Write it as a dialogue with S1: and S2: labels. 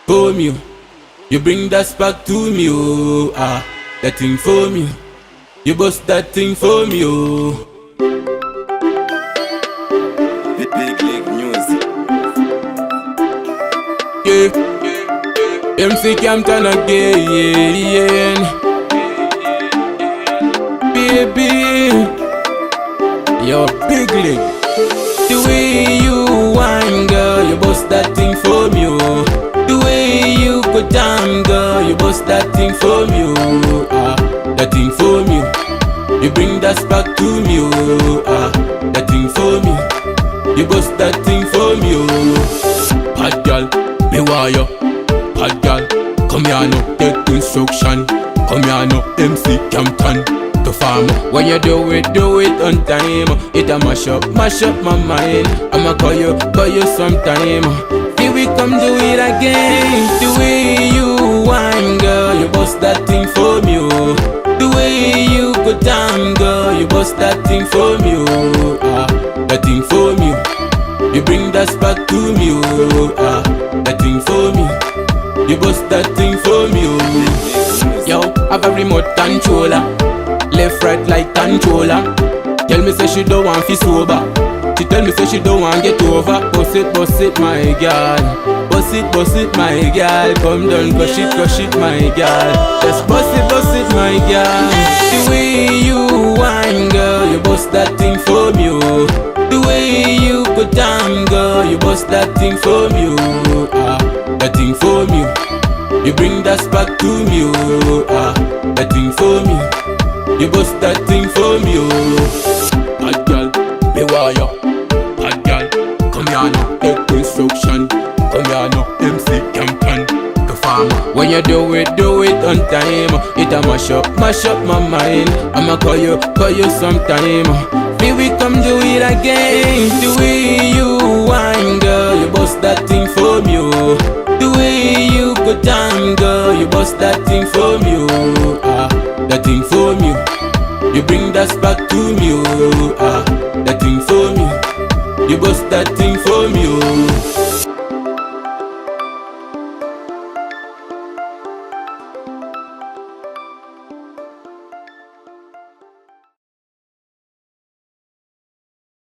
S1: for me. You bring that spark to me, oh, that thing for me. You bust that thing for me, oh.
S2: Big League Music.
S1: Yeah, MC Campton again. Baby, yo, Big League. The way you whine, girl, you bust that thing for me, oh. The way you go down, girl, you bust that thing for me, oh, that thing for me. You bring that spark to me, oh, that thing for me. You bust that thing for me, oh. Bad girl, me want you. Bad girl, come here now, take instruction. Come here now, MC Campton, the farmer. When you do it on time. It a mash up my mind. I'ma call you sometime. Here we come do it again. The way you whine, girl, you bust that thing for me, oh. The way you go down, girl, you bust that thing for me, oh, that thing for me. You bring that spark to me, oh, that thing for me. You bust that thing for me, oh. Yo, have a remote controller, left right like controller. Tell me say she don't want fi sober. She tell me say she don't want get over. Bust it, my girl. Bust it, my girl. Come down, crush it, my girl. Just bust it, my girl. The way you whine, girl, you bust that thing for me, oh. The way you go down, girl, you bust that thing for me, oh, that thing for me. You bring that spark to me, oh, that thing for me. You bust that thing for me, oh. Bad girl, me want you. Bad girl, come here now, take instruction. Come here now, MC Campton, the farmer. When you do it on time. It a mash up my mind. I'ma call you sometime. Here we come do it again. The way you whine, girl, you bust that thing for me, oh. The way you go down, girl, you bust that thing for me, oh, that thing for me. You bring that spark to me,